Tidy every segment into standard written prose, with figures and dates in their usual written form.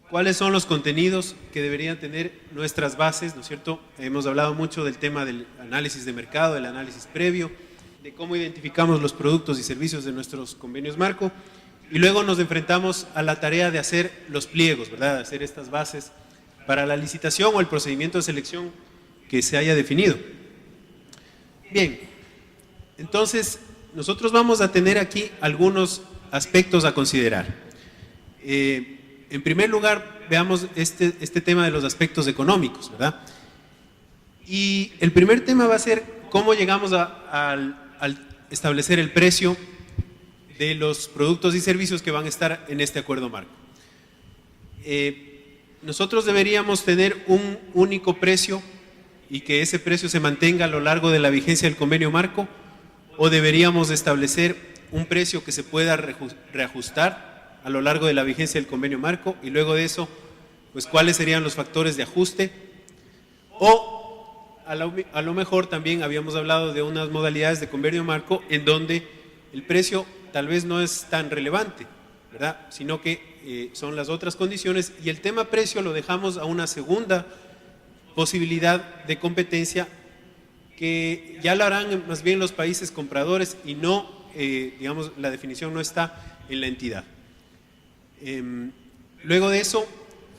¿Cuáles son los contenidos que deberían tener nuestras bases? ¿No es cierto? Hemos hablado mucho del tema del análisis de mercado, del análisis previo, de cómo identificamos los productos y servicios de nuestros convenios marco, y luego nos enfrentamos a la tarea de hacer los pliegos, ¿verdad? De hacer estas bases para la licitación o el procedimiento de selección que se haya definido. Bien, entonces nosotros vamos a tener aquí algunos aspectos a considerar. En primer lugar, veamos este tema de los aspectos económicos, ¿verdad? Y el primer tema va a ser cómo llegamos al establecer el precio de los productos y servicios que van a estar en este acuerdo marco. Nosotros deberíamos tener un único precio y que ese precio se mantenga a lo largo de la vigencia del convenio marco, o deberíamos establecer un precio que se pueda reajustar a lo largo de la vigencia del convenio marco, y luego de eso, pues cuáles serían los factores de ajuste, o a lo mejor también habíamos hablado de unas modalidades de convenio marco en donde el precio tal vez no es tan relevante, ¿verdad? Sino que son las otras condiciones, y el tema precio lo dejamos a una segunda posibilidad de competencia que ya lo harán más bien los países compradores y no, digamos, la definición no está en la entidad. Luego de eso,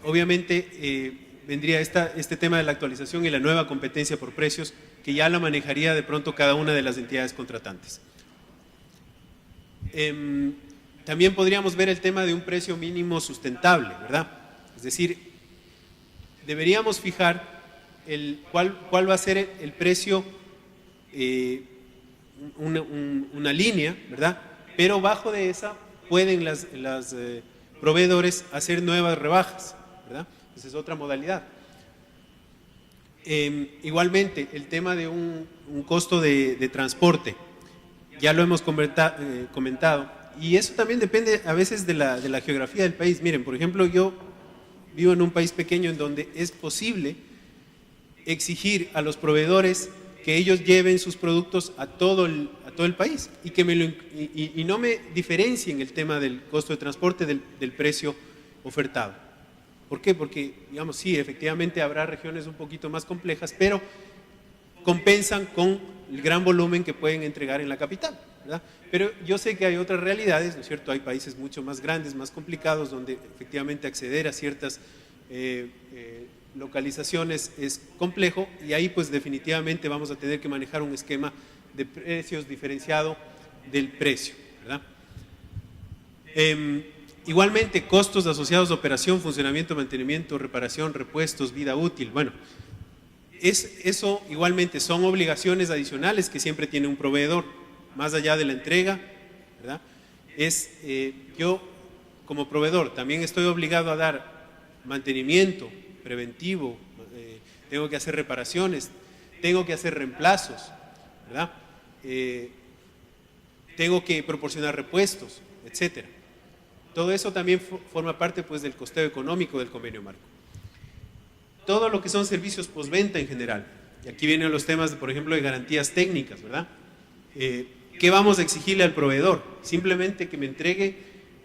obviamente, vendría este tema de la actualización y la nueva competencia por precios, que ya la manejaría de pronto cada una de las entidades contratantes. También podríamos ver el tema de un precio mínimo sustentable, ¿verdad? Es decir, deberíamos fijar cuál va a ser el precio, una línea, ¿verdad? Pero bajo de esa pueden las proveedores hacer nuevas rebajas, ¿verdad? Esa es otra modalidad. Igualmente, el tema de un costo de transporte, ya lo hemos comentado, y eso también depende a veces de la geografía del país. Miren, por ejemplo, yo vivo en un país pequeño en donde es posible exigir a los proveedores que ellos lleven sus productos a todo el país y que y no me diferencien el tema del costo de transporte del precio ofertado. ¿Por qué? Porque, digamos, sí, efectivamente habrá regiones un poquito más complejas, pero compensan con el gran volumen que pueden entregar en la capital, ¿verdad? Pero yo sé que hay otras realidades, ¿no es cierto? Hay países mucho más grandes, más complicados, donde efectivamente acceder a ciertas localizaciones es complejo, y ahí pues definitivamente vamos a tener que manejar un esquema de precios diferenciado del precio, ¿verdad? Igualmente, costos asociados a operación, funcionamiento, mantenimiento, reparación, repuestos, vida útil. Bueno, eso igualmente son obligaciones adicionales que siempre tiene un proveedor, más allá de la entrega, ¿verdad? Yo como proveedor también estoy obligado a dar mantenimiento preventivo, tengo que hacer reparaciones, tengo que hacer reemplazos, ¿verdad? Tengo que proporcionar repuestos, etcétera. Todo eso también forma parte pues del costeo económico del convenio marco. Todo lo que son servicios postventa en general, y aquí vienen los temas, por ejemplo, de garantías técnicas, ¿verdad? ¿Qué vamos a exigirle al proveedor? Simplemente que me entregue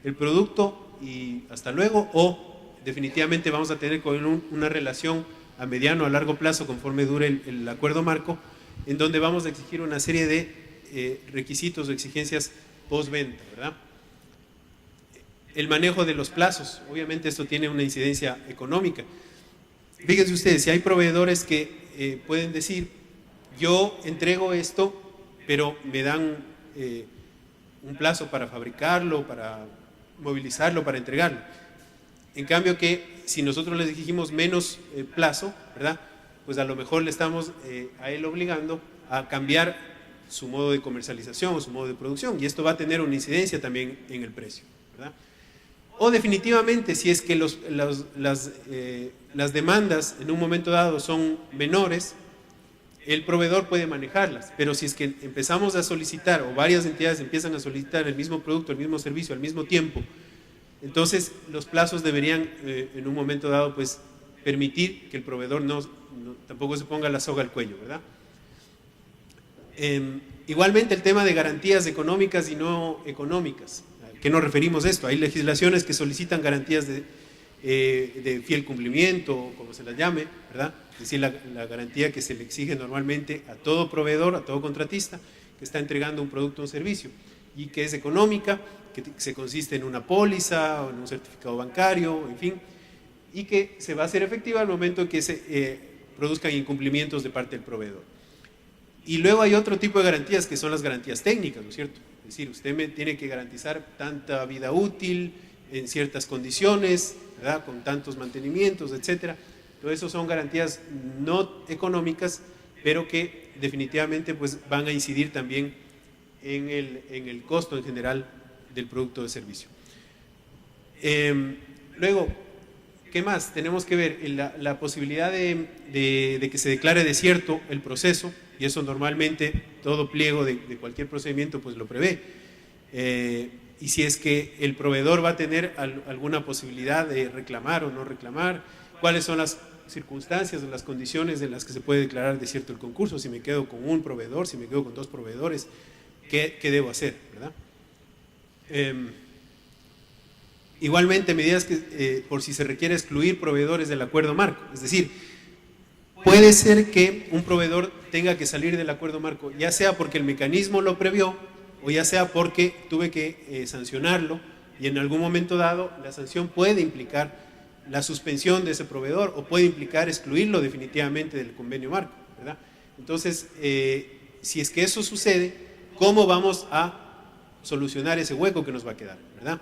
el producto y hasta luego, o definitivamente vamos a tener con una relación a mediano o a largo plazo conforme dure el acuerdo marco, en donde vamos a exigir una serie de requisitos o exigencias postventa, ¿verdad? El manejo de los plazos, obviamente esto tiene una incidencia económica. Fíjense ustedes, si hay proveedores que pueden decir, yo entrego esto, pero me dan un plazo para fabricarlo, para movilizarlo, para entregarlo. En cambio que si nosotros les exigimos menos plazo, ¿verdad? Pues a lo mejor le estamos a él obligando a cambiar su modo de comercialización o su modo de producción, y esto va a tener una incidencia también en el precio, ¿verdad? O definitivamente, si es que las demandas en un momento dado son menores, el proveedor puede manejarlas, pero si es que empezamos a solicitar, o varias entidades empiezan a solicitar el mismo producto, el mismo servicio al mismo tiempo, entonces los plazos deberían en un momento dado pues permitir que el proveedor tampoco se ponga la soga al cuello, ¿verdad? Igualmente el tema de garantías económicas y no económicas. ¿A qué nos referimos esto? Hay legislaciones que solicitan garantías de fiel cumplimiento, como se la llame, ¿verdad? Es decir, la garantía que se le exige normalmente a todo proveedor, a todo contratista que está entregando un producto o un servicio y que es económica, que se consiste en una póliza o en un certificado bancario, en fin, y que se va a hacer efectiva al momento en que se produzcan incumplimientos de parte del proveedor. Y luego hay otro tipo de garantías que son las garantías técnicas, ¿no es cierto? Es decir, usted me tiene que garantizar tanta vida útil en ciertas condiciones, ¿verdad? Con tantos mantenimientos, etcétera. Todo eso son garantías no económicas, pero que definitivamente pues, van a incidir también en el costo en general del producto o de servicio. Luego, ¿qué más? Tenemos que ver la posibilidad de que se declare desierto el proceso, y eso normalmente todo pliego de cualquier procedimiento pues lo prevé. Y si es que el proveedor va a tener alguna posibilidad de reclamar o no reclamar, cuáles son las circunstancias o las condiciones en las que se puede declarar desierto el concurso, si me quedo con un proveedor, si me quedo con dos proveedores, ¿qué debo hacer? ¿Verdad? Igualmente, medidas que, por si se requiere excluir proveedores del acuerdo marco, es decir, puede ser que un proveedor tenga que salir del acuerdo marco, ya sea porque el mecanismo lo previó o ya sea porque tuve que sancionarlo y en algún momento dado la sanción puede implicar la suspensión de ese proveedor o puede implicar excluirlo definitivamente del convenio marco, ¿verdad? Entonces, si es que eso sucede, ¿cómo vamos a solucionar ese hueco que nos va a quedar, ¿verdad?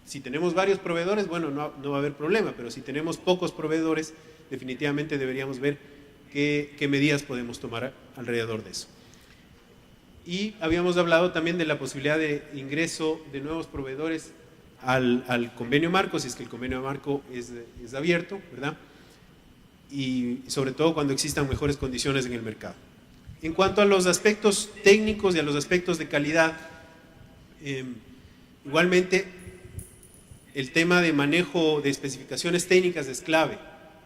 Si tenemos varios proveedores, bueno, no va a haber problema, pero si tenemos pocos proveedores, definitivamente deberíamos ver qué medidas podemos tomar alrededor de eso. Y habíamos hablado también de la posibilidad de ingreso de nuevos proveedores al convenio marco, si es que el convenio marco es abierto, ¿verdad? Y sobre todo cuando existan mejores condiciones en el mercado. En cuanto a los aspectos técnicos y a los aspectos de calidad, igualmente el tema de manejo de especificaciones técnicas es clave,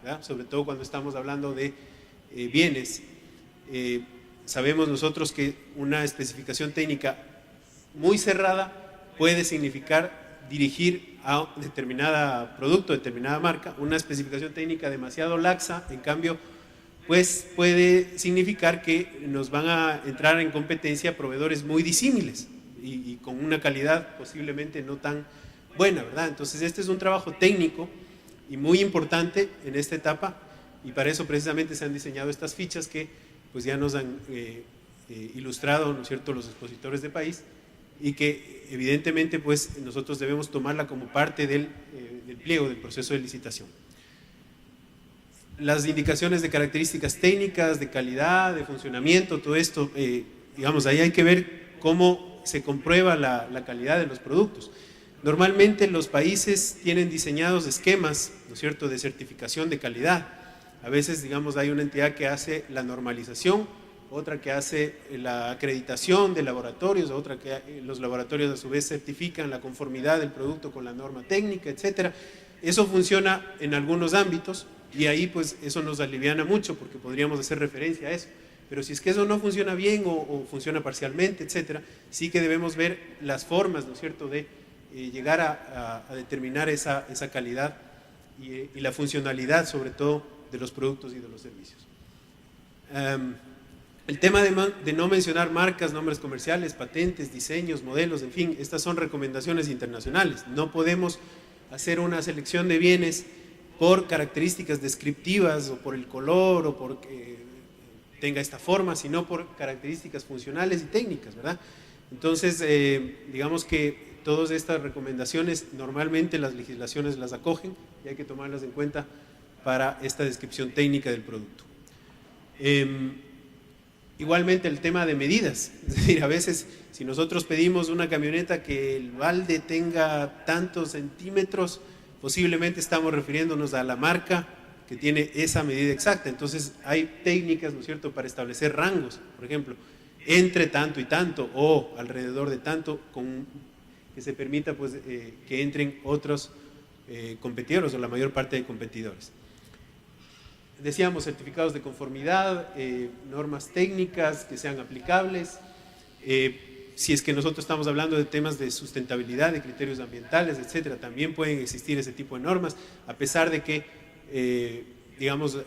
¿verdad? Sobre todo cuando estamos hablando de bienes. Sabemos nosotros que una especificación técnica muy cerrada puede significar dirigir a un determinado producto, determinada marca. Una especificación técnica demasiado laxa, en cambio, pues puede significar que nos van a entrar en competencia proveedores muy disímiles y con una calidad posiblemente no tan buena, ¿verdad? Entonces este es un trabajo técnico y muy importante en esta etapa y para eso precisamente se han diseñado estas fichas que pues ya nos han ilustrado, ¿no es cierto?, los expositores de país y que evidentemente pues nosotros debemos tomarla como parte del pliego del proceso de licitación. Las indicaciones de características técnicas, de calidad, de funcionamiento, todo esto, digamos, ahí hay que ver cómo se comprueba la calidad de los productos. Normalmente los países tienen diseñados esquemas, ¿no es cierto?, de certificación de calidad. A veces, digamos, hay una entidad que hace la normalización, otra que hace la acreditación de laboratorios, otra que los laboratorios a su vez certifican la conformidad del producto con la norma técnica, etcétera. Eso funciona en algunos ámbitos y ahí pues eso nos aliviana mucho porque podríamos hacer referencia a eso. Pero si es que eso no funciona bien o funciona parcialmente, etcétera, sí que debemos ver las formas, ¿no es cierto?, de llegar a determinar esa calidad y la funcionalidad sobre todo de los productos y de los servicios. El tema de no mencionar marcas, nombres comerciales, patentes, diseños, modelos, en fin, estas son recomendaciones internacionales. No podemos hacer una selección de bienes por características descriptivas o por el color o porque tenga esta forma, sino por características funcionales y técnicas, ¿verdad? Entonces, digamos que todas estas recomendaciones normalmente las legislaciones las acogen y hay que tomarlas en cuenta para esta descripción técnica del producto. Igualmente el tema de medidas, es decir, a veces si nosotros pedimos una camioneta que el balde tenga tantos centímetros, posiblemente estamos refiriéndonos a la marca que tiene esa medida exacta. Entonces hay técnicas, ¿no es cierto?, para establecer rangos, por ejemplo, entre tanto y tanto o alrededor de tanto, que se permita pues, que entren otros competidores o la mayor parte de competidores. Decíamos certificados de conformidad, normas técnicas que sean aplicables, si es que nosotros estamos hablando de temas de sustentabilidad, de criterios ambientales, etcétera, también pueden existir ese tipo de normas, a pesar de que, digamos,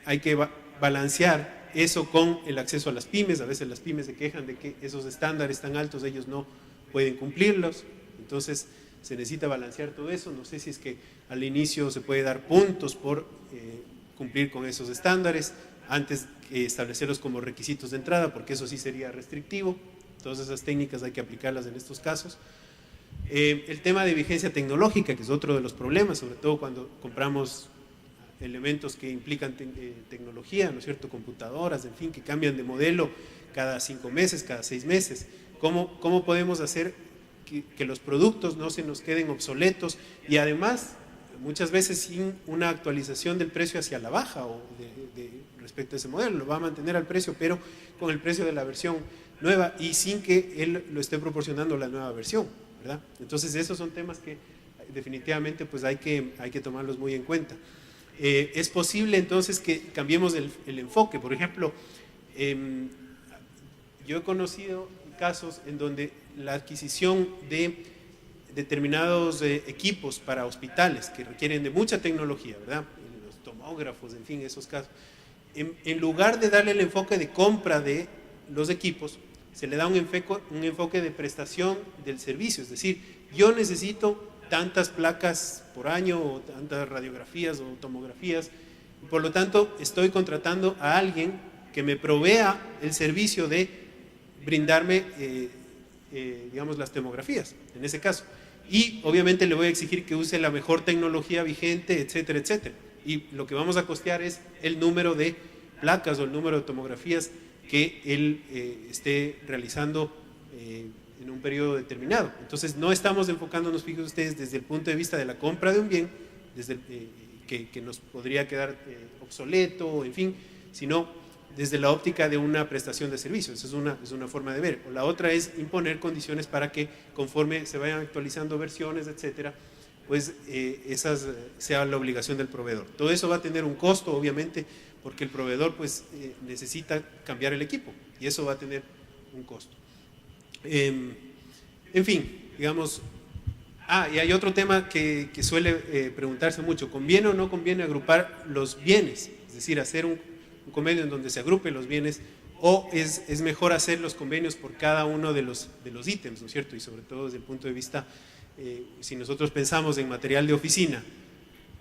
hay que balancear eso con el acceso a las pymes. A veces las pymes se quejan de que esos estándares tan altos ellos no pueden cumplirlos, entonces se necesita balancear todo eso. No sé si es que al inicio se puede dar puntos por cumplir con esos estándares, antes que establecerlos como requisitos de entrada, porque eso sí sería restrictivo. Todas esas técnicas hay que aplicarlas en estos casos. El tema de vigencia tecnológica, que es otro de los problemas, sobre todo cuando compramos elementos que implican tecnología, ¿no es cierto?, computadoras, en fin, que cambian de modelo cada 5 meses, cada 6 meses. ¿Cómo podemos hacer que los productos no se nos queden obsoletos y además muchas veces sin una actualización del precio hacia la baja o respecto a ese modelo? Lo va a mantener al precio, pero con el precio de la versión nueva y sin que él lo esté proporcionando la nueva versión, ¿verdad? Entonces esos son temas que definitivamente pues hay que tomarlos muy en cuenta. Es posible entonces que cambiemos el enfoque. Por ejemplo, yo he conocido casos en donde la adquisición de determinados equipos para hospitales que requieren de mucha tecnología, ¿verdad?, los tomógrafos, en fin, esos casos, en lugar de darle el enfoque de compra de los equipos, se le da un enfoque de prestación del servicio. Es decir, yo necesito tantas placas por año o tantas radiografías o tomografías, y por lo tanto estoy contratando a alguien que me provea el servicio de brindarme digamos las tomografías en ese caso, y obviamente le voy a exigir que use la mejor tecnología vigente, etcétera, etcétera, y lo que vamos a costear es el número de placas o el número de tomografías que él esté realizando en un periodo determinado. Entonces no estamos enfocándonos, fíjense ustedes, desde el punto de vista de la compra de un bien, desde que nos podría quedar obsoleto, en fin, sino desde la óptica de una prestación de servicios. Esa es una forma de ver. O la otra es imponer condiciones para que conforme se vayan actualizando versiones, etcétera, pues esas sea la obligación del proveedor. Todo eso va a tener un costo, obviamente, porque el proveedor pues necesita cambiar el equipo y eso va a tener un costo. En fin, digamos, y hay otro tema que suele preguntarse mucho: ¿conviene o no conviene agrupar los bienes? Es decir, hacer un convenio en donde se agrupen los bienes, o es mejor hacer los convenios por cada uno de los ítems, ¿no es cierto? Y sobre todo desde el punto de vista, si nosotros pensamos en material de oficina,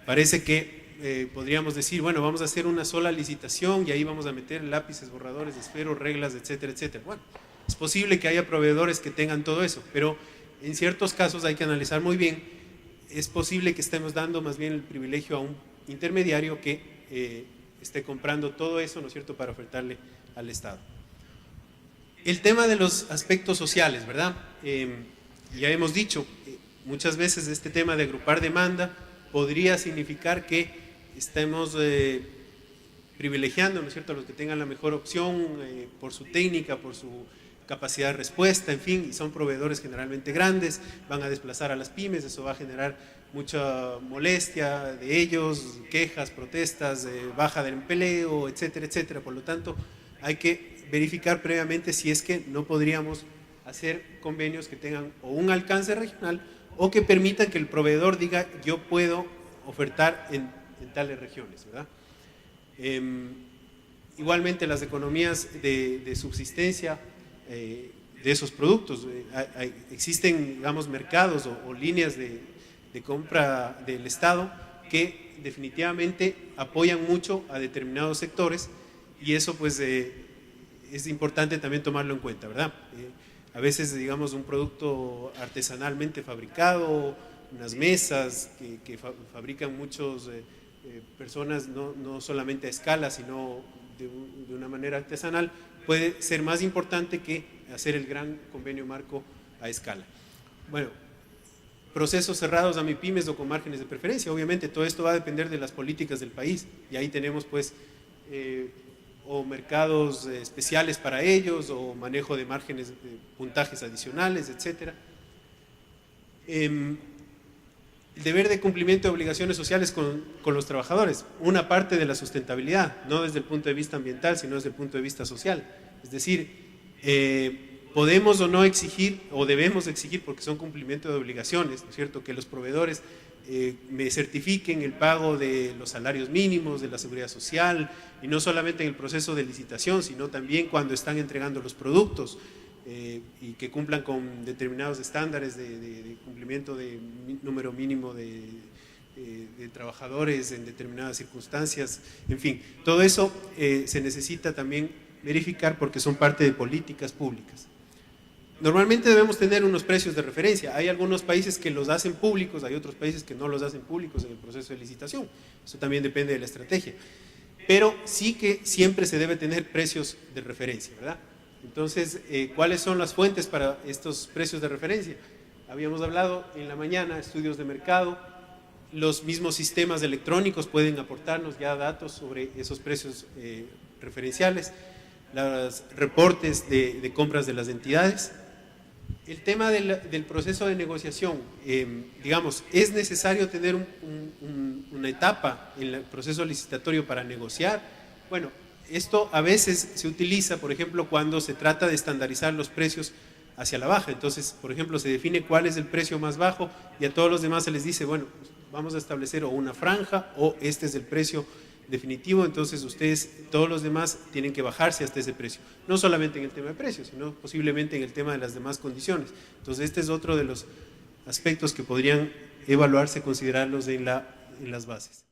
parece que podríamos decir, bueno, vamos a hacer una sola licitación y ahí vamos a meter lápices, borradores, esferos, reglas, etcétera, etcétera. Bueno, es posible que haya proveedores que tengan todo eso, pero en ciertos casos hay que analizar muy bien. Es posible que estemos dando más bien el privilegio a un intermediario que esté comprando todo eso, ¿no es cierto?, para ofertarle al Estado. El tema de los aspectos sociales, ¿verdad? Ya hemos dicho, muchas veces este tema de agrupar demanda podría significar que estemos privilegiando, ¿no es cierto?, a los que tengan la mejor opción por su técnica, por su capacidad de respuesta, en fin, y son proveedores generalmente grandes, van a desplazar a las pymes, eso va a generar mucha molestia de ellos, quejas, protestas, baja del empleo, etcétera, etcétera. Por lo tanto, hay que verificar previamente si es que no podríamos hacer convenios que tengan o un alcance regional o que permitan que el proveedor diga, yo puedo ofertar en tales regiones, ¿verdad? Igualmente las economías de subsistencia de esos productos, existen, digamos, mercados o líneas de compra del Estado que definitivamente apoyan mucho a determinados sectores, y eso pues es importante también tomarlo en cuenta, ¿verdad? A veces, digamos, un producto artesanalmente fabricado, unas mesas que fabrican muchas personas, no solamente a escala, sino de una manera artesanal, puede ser más importante que hacer el gran convenio marco a escala. Bueno, procesos cerrados a MIPYMES o con márgenes de preferencia, obviamente todo esto va a depender de las políticas del país, y ahí tenemos pues o mercados especiales para ellos, o manejo de márgenes de puntajes adicionales, etcétera. El deber de cumplimiento de obligaciones sociales con los trabajadores, una parte de la sustentabilidad, no desde el punto de vista ambiental, sino desde el punto de vista social. Es decir, podemos o no exigir, o debemos exigir, porque son cumplimiento de obligaciones, ¿no es cierto?, que los proveedores me certifiquen el pago de los salarios mínimos, de la seguridad social, y no solamente en el proceso de licitación, sino también cuando están entregando los productos, y que cumplan con determinados estándares de cumplimiento de número mínimo de trabajadores en determinadas circunstancias, en fin, todo eso se necesita también verificar porque son parte de políticas públicas. Normalmente debemos tener unos precios de referencia. Hay algunos países que los hacen públicos, hay otros países que no los hacen públicos en el proceso de licitación. Eso también depende de la estrategia. Pero sí que siempre se debe tener precios de referencia, ¿verdad? Entonces, ¿cuáles son las fuentes para estos precios de referencia? Habíamos hablado en la mañana, estudios de mercado, los mismos sistemas electrónicos pueden aportarnos ya datos sobre esos precios referenciales, los reportes de compras de las entidades. El tema del proceso de negociación, digamos, ¿es necesario tener una etapa en el proceso licitatorio para negociar? Bueno, esto a veces se utiliza, por ejemplo, cuando se trata de estandarizar los precios hacia la baja. Entonces, por ejemplo, se define cuál es el precio más bajo y a todos los demás se les dice, bueno, vamos a establecer o una franja o este es el precio definitivo, entonces ustedes, todos los demás, tienen que bajarse hasta ese precio. No solamente en el tema de precios, sino posiblemente en el tema de las demás condiciones. Entonces, este es otro de los aspectos que podrían evaluarse, considerarlos en las bases.